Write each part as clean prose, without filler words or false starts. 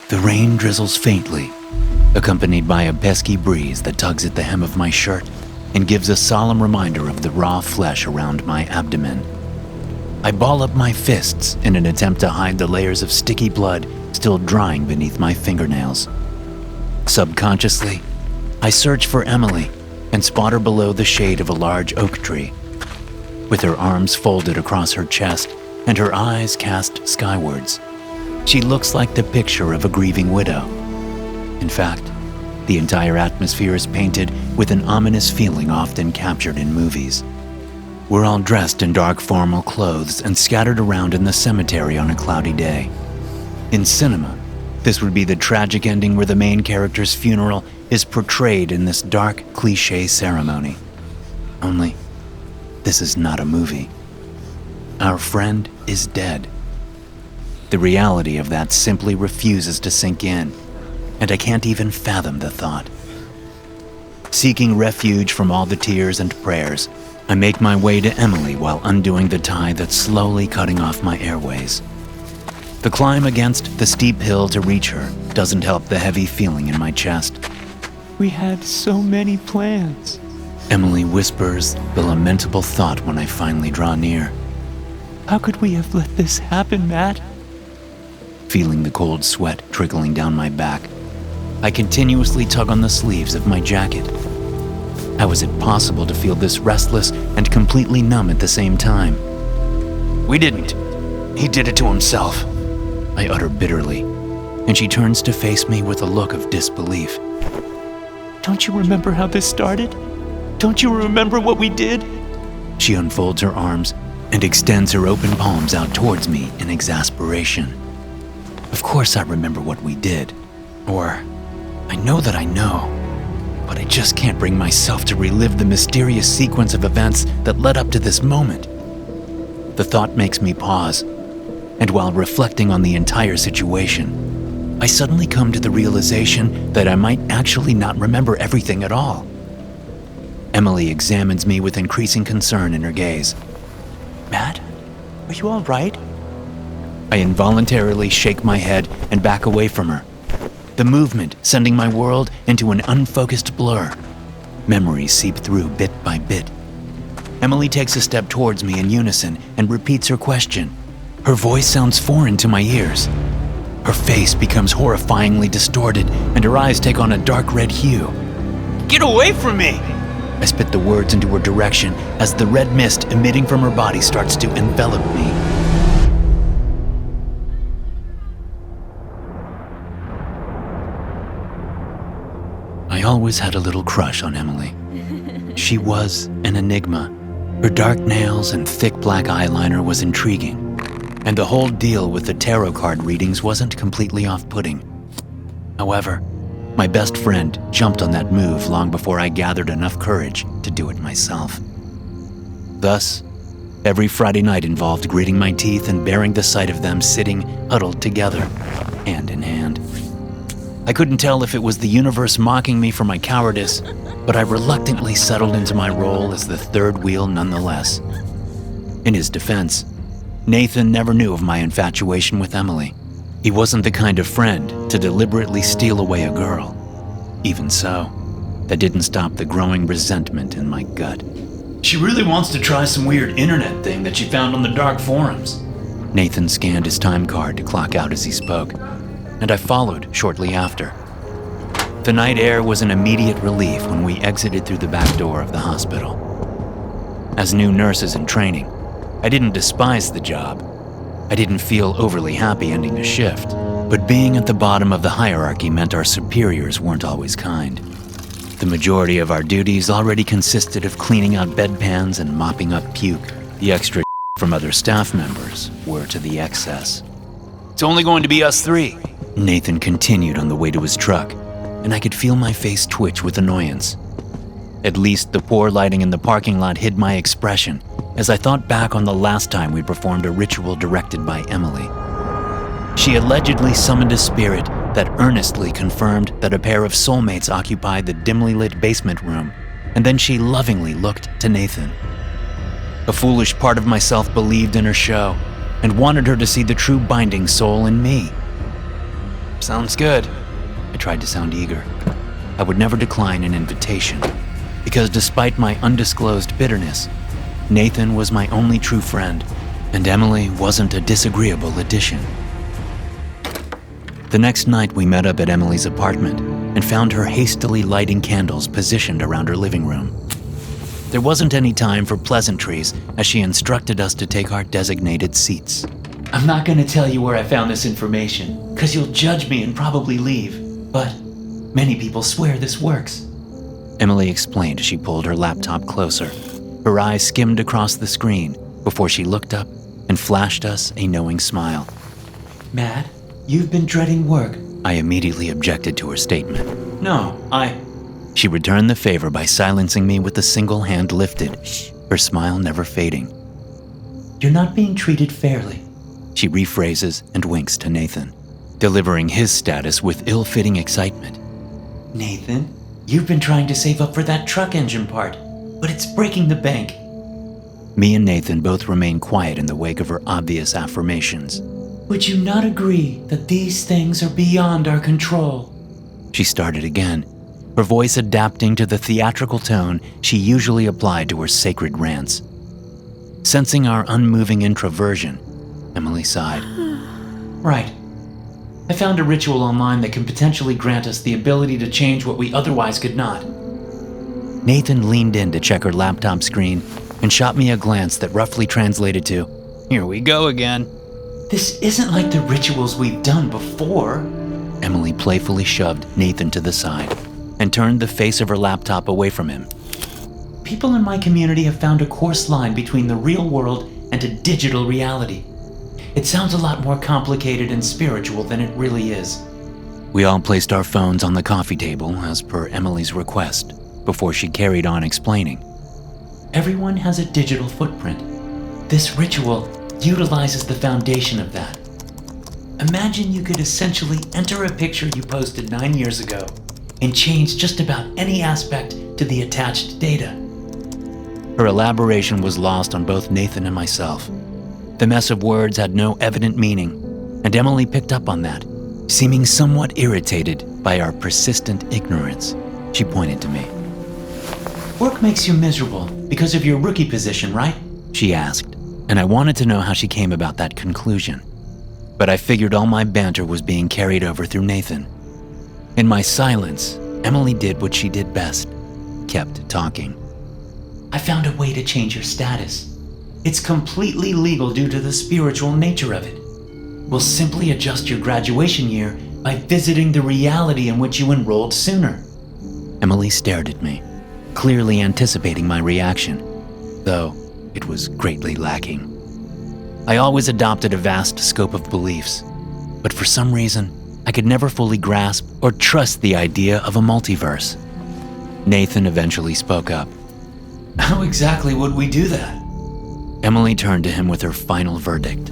The rain drizzles faintly, accompanied by a pesky breeze that tugs at the hem of my shirt and gives a solemn reminder of the raw flesh around my abdomen. I ball up my fists in an attempt to hide the layers of sticky blood still drying beneath my fingernails. Subconsciously, I search for Emily and spot her below the shade of a large oak tree. With her arms folded across her chest and her eyes cast skywards, she looks like the picture of a grieving widow. In fact, the entire atmosphere is painted with an ominous feeling often captured in movies. We're all dressed in dark formal clothes and scattered around in the cemetery on a cloudy day. In cinema, this would be the tragic ending where the main character's funeral is portrayed in this dark, cliché ceremony. Only, this is not a movie. Our friend is dead. The reality of that simply refuses to sink in, and I can't even fathom the thought. Seeking refuge from all the tears and prayers, I make my way to Emily while undoing the tie that's slowly cutting off my airways. The climb against the steep hill to reach her doesn't help the heavy feeling in my chest. We had so many plans. Emily whispers the lamentable thought when I finally draw near. How could we have let this happen, Matt? Feeling the cold sweat trickling down my back, I continuously tug on the sleeves of my jacket. How is it possible to feel this restless and completely numb at the same time? We didn't. He did it to himself, I utter bitterly, and she turns to face me with a look of disbelief. Don't you remember how this started? Don't you remember what we did? She unfolds her arms and extends her open palms out towards me in exasperation. Of course I remember what we did. Or, I know that I know. But I just can't bring myself to relive the mysterious sequence of events that led up to this moment. The thought makes me pause, and while reflecting on the entire situation, I suddenly come to the realization that I might actually not remember everything at all. Emily examines me with increasing concern in her gaze. Matt, are you all right? I involuntarily shake my head and back away from her, the movement sending my world into an unfocused blur. Memories seep through bit by bit. Emily takes a step towards me in unison and repeats her question. Her voice sounds foreign to my ears. Her face becomes horrifyingly distorted and her eyes take on a dark red hue. Get away from me! I spit the words into her direction as the red mist emitting from her body starts to envelop me. I always had a little crush on Emily. She was an enigma. Her dark nails and thick black eyeliner was intriguing, and the whole deal with the tarot card readings wasn't completely off-putting. However, my best friend jumped on that move long before I gathered enough courage to do it myself. Thus, every Friday night involved gritting my teeth and bearing the sight of them sitting huddled together, hand in hand. I couldn't tell if it was the universe mocking me for my cowardice, but I reluctantly settled into my role as the third wheel nonetheless. In his defense, Nathan never knew of my infatuation with Emily. He wasn't the kind of friend to deliberately steal away a girl. Even so, that didn't stop the growing resentment in my gut. She really wants to try some weird internet thing that she found on the dark forums. Nathan scanned his time card to clock out as he spoke, and I followed shortly after. The night air was an immediate relief when we exited through the back door of the hospital. As new nurses in training, I didn't despise the job. I didn't feel overly happy ending a shift, but being at the bottom of the hierarchy meant our superiors weren't always kind. The majority of our duties already consisted of cleaning out bedpans and mopping up puke. The extra from other staff members were to the excess. It's only going to be us three, Nathan continued on the way to his truck, and I could feel my face twitch with annoyance. At least the poor lighting in the parking lot hid my expression as I thought back on the last time we performed a ritual directed by Emily. She allegedly summoned a spirit that earnestly confirmed that a pair of soulmates occupied the dimly lit basement room, and then she lovingly looked to Nathan. A foolish part of myself believed in her show and wanted her to see the true binding soul in me. Sounds good. I tried to sound eager. I would never decline an invitation, because despite my undisclosed bitterness, Nathan was my only true friend, and Emily wasn't a disagreeable addition. The next night we met up at Emily's apartment and found her hastily lighting candles positioned around her living room. There wasn't any time for pleasantries as she instructed us to take our designated seats. I'm not gonna tell you where I found this information, cause you'll judge me and probably leave. But many people swear this works. Emily explained as she pulled her laptop closer. Her eyes skimmed across the screen before she looked up and flashed us a knowing smile. Matt, you've been dreading work. I immediately objected to her statement. No, She returned the favor by silencing me with a single hand lifted, her smile never fading. You're not being treated fairly. She rephrases and winks to Nathan, delivering his status with ill-fitting excitement. Nathan, you've been trying to save up for that truck engine part, but it's breaking the bank. Me and Nathan both remain quiet in the wake of her obvious affirmations. Would you not agree that these things are beyond our control? She started again, her voice adapting to the theatrical tone she usually applied to her sacred rants. Sensing our unmoving introversion, Emily sighed. Right. I found a ritual online that can potentially grant us the ability to change what we otherwise could not. Nathan leaned in to check her laptop screen and shot me a glance that roughly translated to, "Here we go again." This isn't like the rituals we've done before. Emily playfully shoved Nathan to the side and turned the face of her laptop away from him. People in my community have found a coarse line between the real world and a digital reality. It sounds a lot more complicated and spiritual than it really is. We all placed our phones on the coffee table as per Emily's request before she carried on explaining. Everyone has a digital footprint. This ritual utilizes the foundation of that. Imagine you could essentially enter a picture you posted 9 years ago and change just about any aspect to the attached data. Her elaboration was lost on both Nathan and myself. The mess of words had no evident meaning, and Emily picked up on that, seeming somewhat irritated by our persistent ignorance. She pointed to me. Work makes you miserable because of your rookie position, right? She asked, and I wanted to know how she came about that conclusion. But I figured all my banter was being carried over through Nathan. In my silence, Emily did what she did best, kept talking. I found a way to change your status. It's completely legal due to the spiritual nature of it. We'll simply adjust your graduation year by visiting the reality in which you enrolled sooner. Emily stared at me, clearly anticipating my reaction, though it was greatly lacking. I always adopted a vast scope of beliefs, but for some reason, I could never fully grasp or trust the idea of a multiverse. Nathan eventually spoke up. How exactly would we do that? Emily turned to him with her final verdict.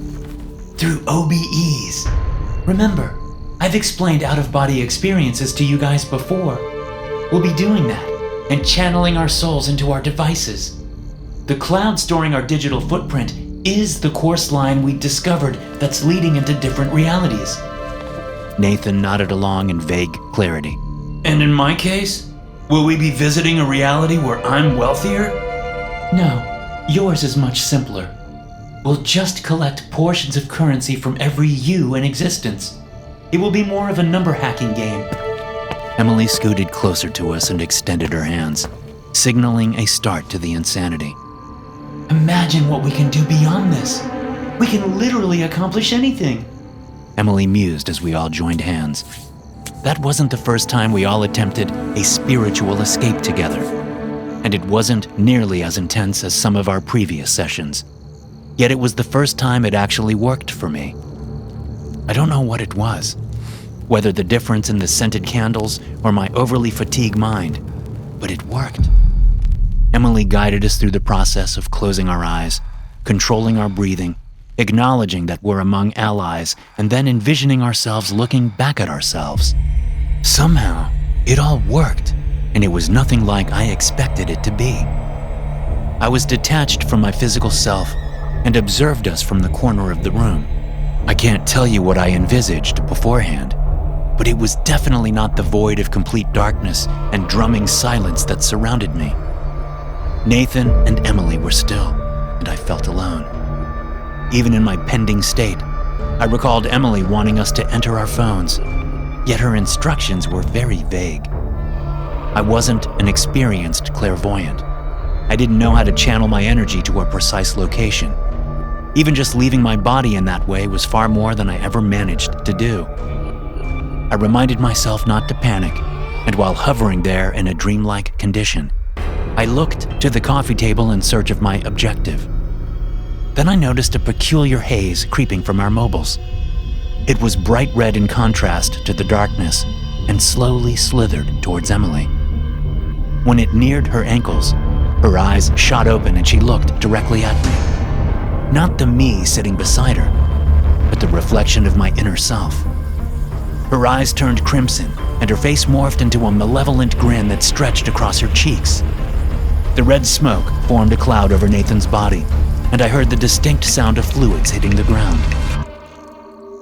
Through OBEs. Remember, I've explained out-of-body experiences to you guys before. We'll be doing that and channeling our souls into our devices. The cloud storing our digital footprint is the course line we discovered that's leading into different realities. Nathan nodded along in vague clarity. And in my case, will we be visiting a reality where I'm wealthier? No, yours is much simpler. We'll just collect portions of currency from every you in existence. It will be more of a number hacking game. Emily scooted closer to us and extended her hands, signaling a start to the insanity. Imagine what we can do beyond this. We can literally accomplish anything. Emily mused as we all joined hands. That wasn't the first time we all attempted a spiritual escape together, and it wasn't nearly as intense as some of our previous sessions. Yet it was the first time it actually worked for me. I don't know what it was, whether the difference in the scented candles or my overly fatigued mind, but it worked. Emily guided us through the process of closing our eyes, controlling our breathing, acknowledging that we're among allies, and then envisioning ourselves looking back at ourselves. Somehow, it all worked, and it was nothing like I expected it to be. I was detached from my physical self and observed us from the corner of the room. I can't tell you what I envisaged beforehand, but it was definitely not the void of complete darkness and drumming silence that surrounded me. Nathan and Emily were still, and I felt alone. Even in my pending state, I recalled Emily wanting us to enter our phones, yet her instructions were very vague. I wasn't an experienced clairvoyant. I didn't know how to channel my energy to a precise location. Even just leaving my body in that way was far more than I ever managed to do. I reminded myself not to panic, and while hovering there in a dreamlike condition, I looked to the coffee table in search of my objective. Then I noticed a peculiar haze creeping from our mobiles. It was bright red in contrast to the darkness and slowly slithered towards Emily. When it neared her ankles, her eyes shot open and she looked directly at me. Not the me sitting beside her, but the reflection of my inner self. Her eyes turned crimson and her face morphed into a malevolent grin that stretched across her cheeks. The red smoke formed a cloud over Nathan's body, and I heard the distinct sound of fluids hitting the ground.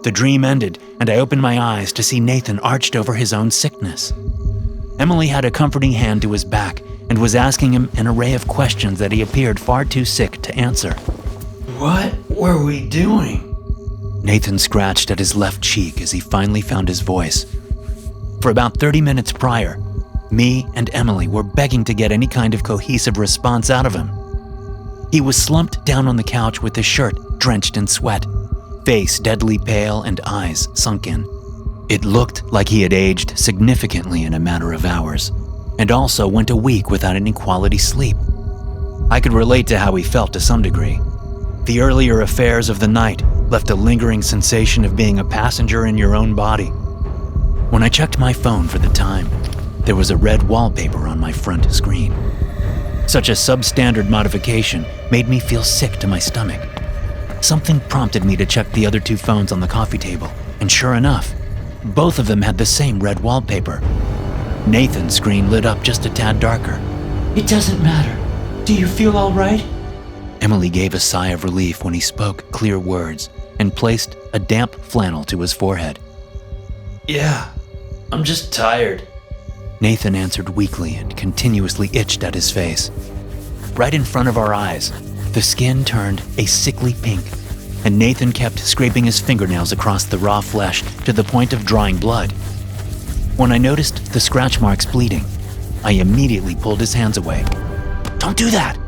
The dream ended, and I opened my eyes to see Nathan arched over his own sickness. Emily had a comforting hand to his back and was asking him an array of questions that he appeared far too sick to answer. What were we doing? Nathan scratched at his left cheek as he finally found his voice. For about 30 minutes prior, me and Emily were begging to get any kind of cohesive response out of him. He was slumped down on the couch with his shirt drenched in sweat, face deadly pale and eyes sunken. It looked like he had aged significantly in a matter of hours, and also went a week without any quality sleep. I could relate to how he felt to some degree. The earlier affairs of the night left a lingering sensation of being a passenger in your own body. When I checked my phone for the time, there was a red wallpaper on my front screen. Such a substandard modification made me feel sick to my stomach. Something prompted me to check the other two phones on the coffee table, and sure enough, both of them had the same red wallpaper. Nathan's screen lit up just a tad darker. It doesn't matter. Do you feel all right? Emily gave a sigh of relief when he spoke clear words and placed a damp flannel to his forehead. Yeah, I'm just tired. Nathan answered weakly and continuously itched at his face. Right in front of our eyes, the skin turned a sickly pink, and Nathan kept scraping his fingernails across the raw flesh to the point of drawing blood. When I noticed the scratch marks bleeding, I immediately pulled his hands away. "Don't do that!"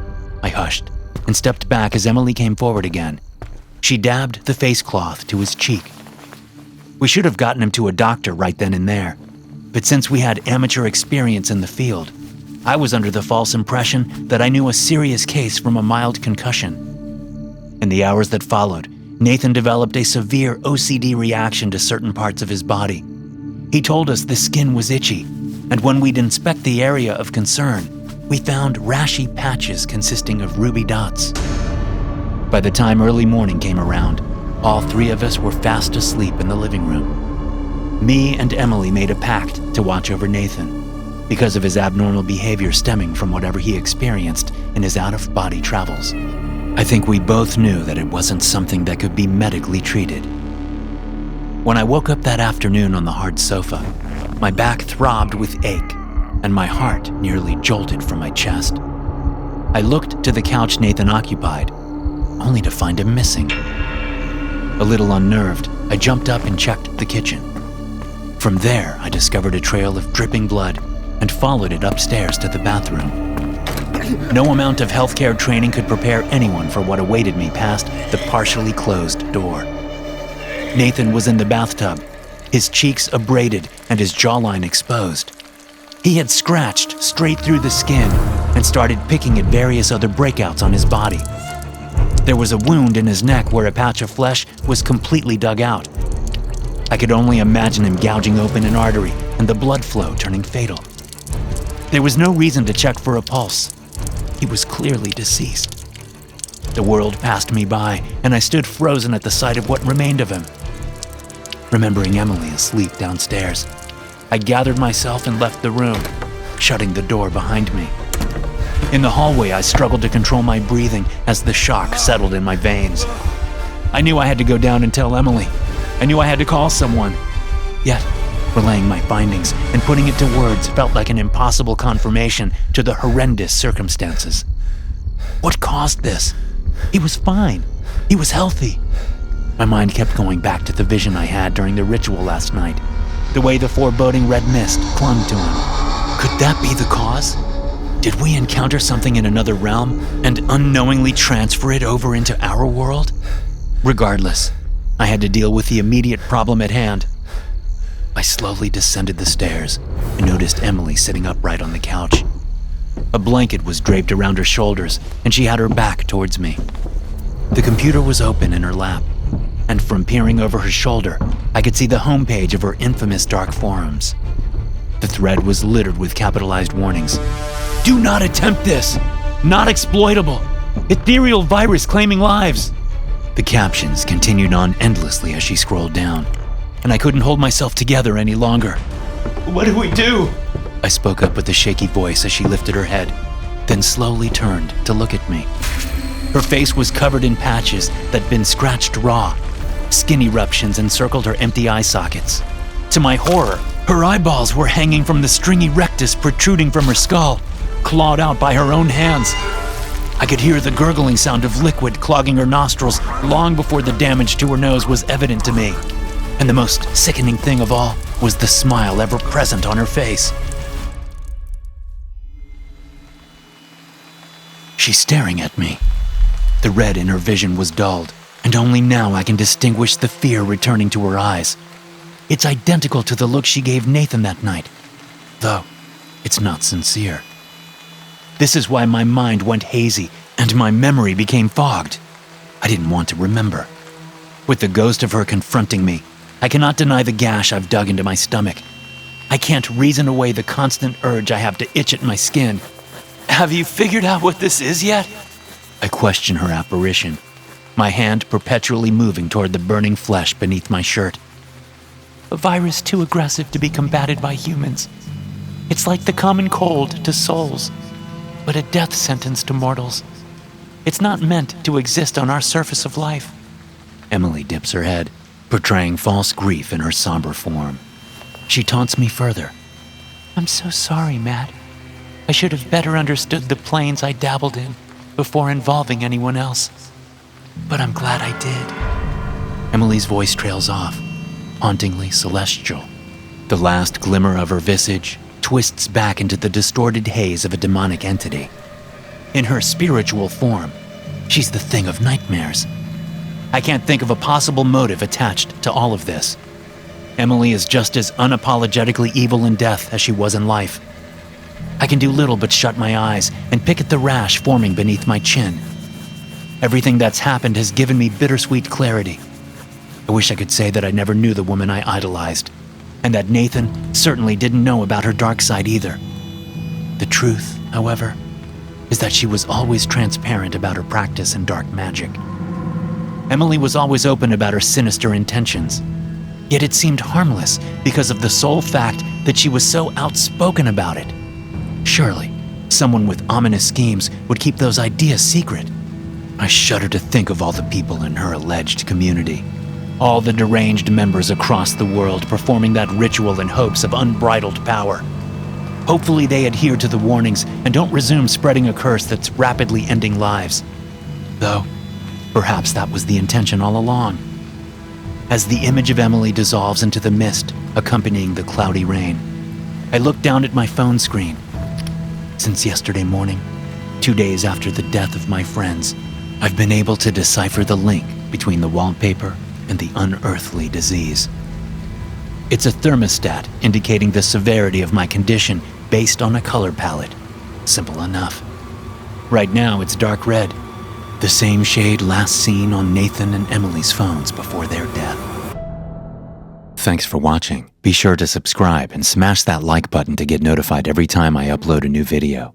I hushed, and stepped back as Emily came forward again. She dabbed the face cloth to his cheek. We should have gotten him to a doctor right then and there, but since we had amateur experience in the field, I was under the false impression that I knew a serious case from a mild concussion. In the hours that followed, Nathan developed a severe OCD reaction to certain parts of his body. He told us the skin was itchy, and when we'd inspect the area of concern, we found rashy patches consisting of ruby dots. By the time early morning came around, all three of us were fast asleep in the living room. Me and Emily made a pact to watch over Nathan, because of his abnormal behavior stemming from whatever he experienced in his out-of-body travels. I think we both knew that it wasn't something that could be medically treated. When I woke up that afternoon on the hard sofa, my back throbbed with ache, and my heart nearly jolted from my chest. I looked to the couch Nathan occupied, only to find him missing. A little unnerved, I jumped up and checked the kitchen. From there, I discovered a trail of dripping blood and followed it upstairs to the bathroom. No amount of healthcare training could prepare anyone for what awaited me past the partially closed door. Nathan was in the bathtub, his cheeks abraded and his jawline exposed. He had scratched straight through the skin and started picking at various other breakouts on his body. There was a wound in his neck where a patch of flesh was completely dug out. I could only imagine him gouging open an artery and the blood flow turning fatal. There was no reason to check for a pulse. He was clearly deceased. The world passed me by, and I stood frozen at the sight of what remained of him. Remembering Emily asleep downstairs, I gathered myself and left the room, shutting the door behind me. In the hallway, I struggled to control my breathing as the shock settled in my veins. I knew I had to go down and tell Emily. I knew I had to call someone. Yet, Relaying my findings and putting it to words felt like an impossible confirmation to the horrendous circumstances. What caused this? He was fine. He was healthy. My mind kept going back to the vision I had during the ritual last night, the way the foreboding red mist clung to him. Could that be the cause? Did we encounter something in another realm and unknowingly transfer it over into our world? Regardless, I had to deal with the immediate problem at hand. I slowly descended the stairs and noticed Emily sitting upright on the couch. A blanket was draped around her shoulders, and she had her back towards me. The computer was open in her lap, and from peering over her shoulder, I could see the homepage of her infamous dark forums. The thread was littered with capitalized warnings. "Do not attempt this! Not exploitable! Ethereal virus claiming lives!" The captions continued on endlessly as she scrolled down, and I couldn't hold myself together any longer. What do we do? I spoke up with a shaky voice as she lifted her head, then slowly turned to look at me. Her face was covered in patches that'd been scratched raw. Skin eruptions encircled her empty eye sockets. To my horror, her eyeballs were hanging from the stringy rectus protruding from her skull, clawed out by her own hands. I could hear the gurgling sound of liquid clogging her nostrils long before the damage to her nose was evident to me. And the most sickening thing of all was the smile ever present on her face. She's staring at me. The red in her vision was dulled, and only now I can distinguish the fear returning to her eyes. It's identical to the look she gave Nathan that night, though it's not sincere. This is why my mind went hazy and my memory became fogged. I didn't want to remember. With the ghost of her confronting me, I cannot deny the gash I've dug into my stomach. I can't reason away the constant urge I have to itch at my skin. Have you figured out what this is yet? I question her apparition, my hand perpetually moving toward the burning flesh beneath my shirt. A virus too aggressive to be combated by humans. It's like the common cold to souls, but a death sentence to mortals. It's not meant to exist on our surface of life. Emily dips her head, portraying false grief in her somber form. She taunts me further. I'm so sorry, Matt. I should have better understood the planes I dabbled in before involving anyone else. But I'm glad I did. Emily's voice trails off, hauntingly celestial. The last glimmer of her visage twists back into the distorted haze of a demonic entity. In her spiritual form, she's the thing of nightmares. I can't think of a possible motive attached to all of this. Emily is just as unapologetically evil in death as she was in life. I can do little but shut my eyes and pick at the rash forming beneath my chin. Everything that's happened has given me bittersweet clarity. I wish I could say that I never knew the woman I idolized, and that Nathan certainly didn't know about her dark side either. The truth, however, is that she was always transparent about her practice in dark magic. Emily was always open about her sinister intentions, yet it seemed harmless because of the sole fact that she was so outspoken about it. Surely, someone with ominous schemes would keep those ideas secret. I shudder to think of all the people in her alleged community. All the deranged members across the world performing that ritual in hopes of unbridled power. Hopefully they adhere to the warnings and don't resume spreading a curse that's rapidly ending lives. Though, perhaps that was the intention all along. As the image of Emily dissolves into the mist accompanying the cloudy rain, I look down at my phone screen. Since yesterday morning, 2 days after the death of my friends, I've been able to decipher the link between the wallpaper and the unearthly disease. It's a thermostat indicating the severity of my condition based on a color palette. Simple enough. Right now it's dark red, the same shade last seen on Nathan and Emily's phones before their death. Thanks for watching. Be sure to subscribe and smash that like button to get notified every time I upload a new video.